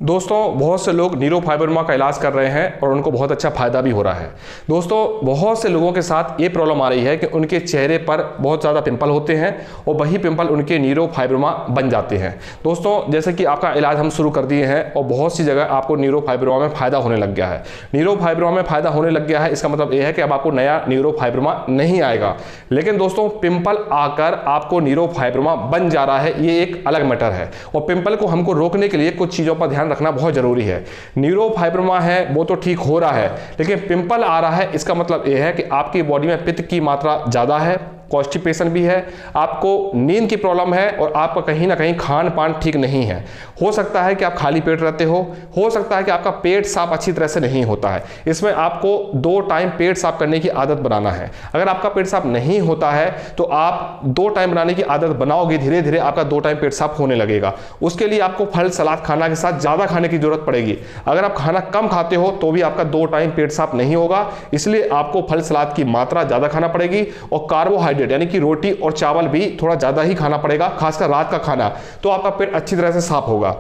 दोस्तों बहुत से लोग न्यूरोफाइब्रोमा का इलाज कर रहे हैं और उनको बहुत अच्छा फायदा भी हो रहा है। दोस्तों बहुत से लोगों के साथ ये प्रॉब्लम आ रही है कि उनके चेहरे पर बहुत ज़्यादा पिंपल होते हैं और वही पिंपल उनके न्यूरोफाइब्रोमा बन जाते हैं। दोस्तों जैसे कि आपका इलाज हम शुरू कर दिए हैं और बहुत सी जगह आपको न्यूरोफाइब्रोमा में फ़ायदा होने लग गया है। न्यूरोफाइब्रोमा में फ़ायदा होने लग गया है, इसका मतलब ये है कि अब आपको नया न्यूरोफाइब्रोमा नहीं आएगा। लेकिन दोस्तों पिंपल आकर आपको न्यूरोफाइब्रोमा बन जा रहा है, ये एक अलग मैटर है और पिंपल को हमको रोकने के लिए कुछ चीज़ों पर ध्यान रखना बहुत जरूरी है। न्यूरोफाइब्रोमा है वो तो ठीक हो रहा है, लेकिन पिंपल आ रहा है, इसका मतलब यह है कि आपकी बॉडी में पित्त की मात्रा ज़्यादा है, कॉन्स्टिपेशन भी है, आपको नींद की प्रॉब्लम है और आपका कहीं ना कहीं खान पान ठीक नहीं है। हो सकता है कि आप खाली पेट रहते हो सकता है कि आपका पेट साफ अच्छी तरह से नहीं होता है। इसमें आपको 2 टाइम पेट साफ करने की आदत बनाना है। अगर आपका पेट साफ नहीं होता है तो आप 2 टाइम बनाने की आदत बनाओगे, धीरे धीरे आपका 2 टाइम पेट साफ होने लगेगा। उसके लिए आपको फल सलाद खाना के साथ ज़्यादा खाने की जरूरत पड़ेगी। अगर आप खाना कम खाते हो तो भी आपका 2 टाइम पेट साफ नहीं होगा, इसलिए आपको फल सलाद की मात्रा ज़्यादा खाना पड़ेगी और कार्बोहाइड्रेट यानी कि रोटी और चावल भी थोड़ा ज्यादा ही खाना पड़ेगा, खासकर रात का खाना, तो आपका पेट अच्छी तरह से साफ होगा।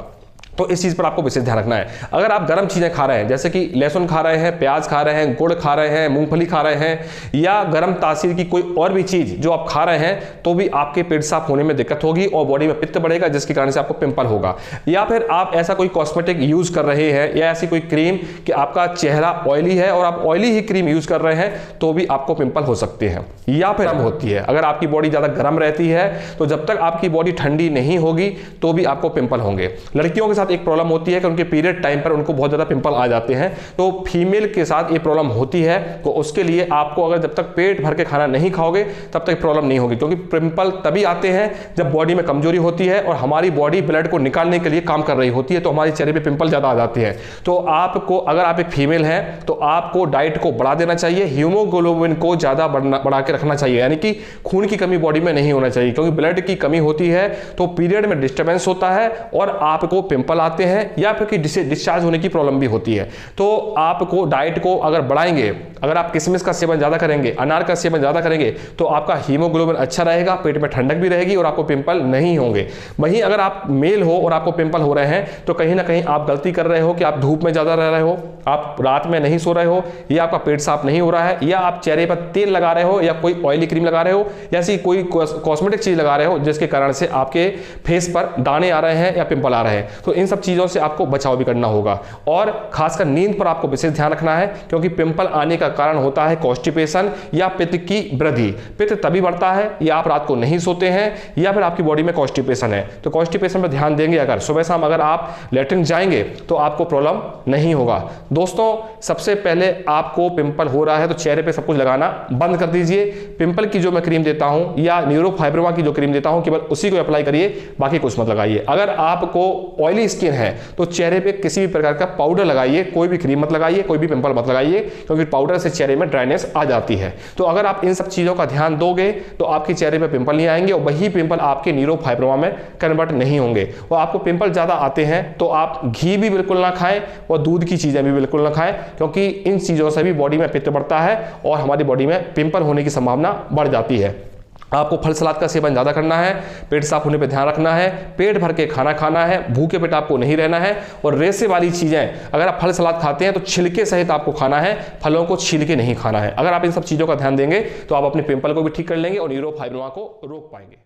तो इस चीज़ पर आपको विशेष ध्यान रखना है। अगर आप गर्म चीज़ें खा रहे हैं जैसे कि लहसुन खा रहे हैं, प्याज खा रहे हैं, गुड़ खा रहे हैं, मूंगफली खा रहे हैं या गर्म तासीर की कोई और भी चीज़ जो आप खा रहे हैं, तो भी आपके पेट साफ होने में दिक्कत होगी और बॉडी में पित्त बढ़ेगा, जिसके कारण से आपको पिंपल होगा। या फिर आप ऐसा कोई कॉस्मेटिक यूज़ कर रहे हैं या ऐसी कोई क्रीम कि आपका चेहरा ऑयली है और आप ऑयली ही क्रीम यूज़ कर रहे हैं, तो भी आपको पिंपल हो सकते हैं। या फिर गर्म होती है, अगर आपकी बॉडी ज़्यादा गर्म रहती है तो जब तक आपकी बॉडी ठंडी नहीं होगी तो भी आपको पिंपल होंगे। लड़कियों के साथ एक प्रॉब्लम होती है कि उनके पीरियड टाइम पर उनको बहुत ज्यादा पिंपल आ जाते हैं, तो फीमेल के साथ ये प्रॉब्लम होती है। तो उसके लिए आपको अगर जब तक पेट भर के खाना नहीं खाओगे तब तक प्रॉब्लम नहीं होगी, क्योंकि पिंपल तभी आते हैं जब बॉडी में कमजोरी होती है और हमारी बॉडी ब्लड को निकालने के लिए काम कर रही होती है, तो हमारे चेहरे पे पिंपल ज्यादा आ जाते हैं। तो आपको, अगर आप एक फीमेल हैं तो आपको डाइट को बढ़ा देना चाहिए, हीमोग्लोबिन को ज्यादा बढ़ा के रखना चाहिए, यानी कि खून की कमी बॉडी में नहीं होना चाहिए, क्योंकि ब्लड की कमी होती है तो पीरियड में डिस्टर्बेंस होता है और आपको पिंपल आते हैं या फिर कि डिस्चार्ज होने की प्रॉब्लम भी होती है। तो आपको डाइट को अगर बढ़ाएंगे, अगर आप किशमिश का सेवन ज्यादा करेंगे, अनार का सेवन ज्यादा करेंगे, तो आपका हीमोग्लोबिन अच्छा रहेगा, पेट में ठंडक भी रहेगी और आपको पिंपल नहीं होंगे। वहीं अगर आप मेल हो और आपको पिंपल हो रहे हैं तो कहीं ना कहीं आप गलती कर रहे हो कि आप धूप में ज्यादा रह रहे हो, आप रात में नहीं सो रहे हो, या आपका पेट साफ नहीं हो रहा है, या आप चेहरे पर तेल लगा रहे हो या कोई ऑयली क्रीम लगा रहे हो या ऐसी कोई कॉस्मेटिक चीज लगा रहे हो जिसके कारण से आपके फेस पर दाने आ रहे हैं या पिंपल आ रहे हैं। तो इन सब चीजों से आपको बचाव भी करना होगा और खासकर नींद पर आपको विशेष ध्यान रखना है, क्योंकि पिंपल आने का कारण होता है कॉन्स्टिपेशन या पित्त की वृद्धि। पित्त तभी बढ़ता है या आप रात को नहीं सोते हैं या फिर आपकी बॉडी में कॉन्स्टिपेशन है। तो कॉन्स्टिपेशन पर ध्यान देंगे, अगर सुबह शाम अगर आप लेटरिन जाएंगे तो आपको प्रॉब्लम नहीं होगा। दोस्तों सबसे पहले आपको पिंपल हो रहा है तो चेहरे पे सब कुछ लगाना बंद कर दीजिए। पिंपल की जो मैं क्रीम देता हूं या न्यूरोफाइब्रोमा की जो क्रीम देता हूं केवल उसी को अप्लाई करिए, बाकी कुछ मत लगाइए। अगर आपको ऑयली स्किन है तो चेहरे पे किसी भी प्रकार का पाउडर लगाइए, कोई भी क्रीम मत लगाइए, कोई भी पिंपल मत लगाइए, क्योंकि पाउडर से चेहरे में ड्राइनेस आ जाती है। तो अगर आप इन सब चीजों का ध्यान दोगे तो आपके चेहरे पे पिंपल नहीं आएंगे और वही पिंपल आपके न्यूरोफाइब्रोमा में कन्वर्ट नहीं होंगे। और आपको पिंपल ज्यादा आते हैं तो आप घी भी बिल्कुल ना खाएं और दूध की चीजें भी बिल्कुल ना खाएं, क्योंकि इन चीजों से भी बॉडी में पित्त बढ़ता है और हमारी बॉडी में पिंपल होने की संभावना बढ़ जाती है। आपको फल सलाद का सेवन ज्यादा करना है, पेट साफ होने पे ध्यान रखना है, पेट भर के खाना खाना है, भूखे पेट आपको नहीं रहना है। और रेसे वाली चीजें, अगर आप फल सलाद खाते हैं तो छिलके सहित आपको खाना है, फलों को छील के नहीं खाना है। अगर आप इन सब चीजों का ध्यान देंगे तो आप अपने पिंपल को भी ठीक कर लेंगे और न्यूरोफाइब्रोमा को रोक पाएंगे।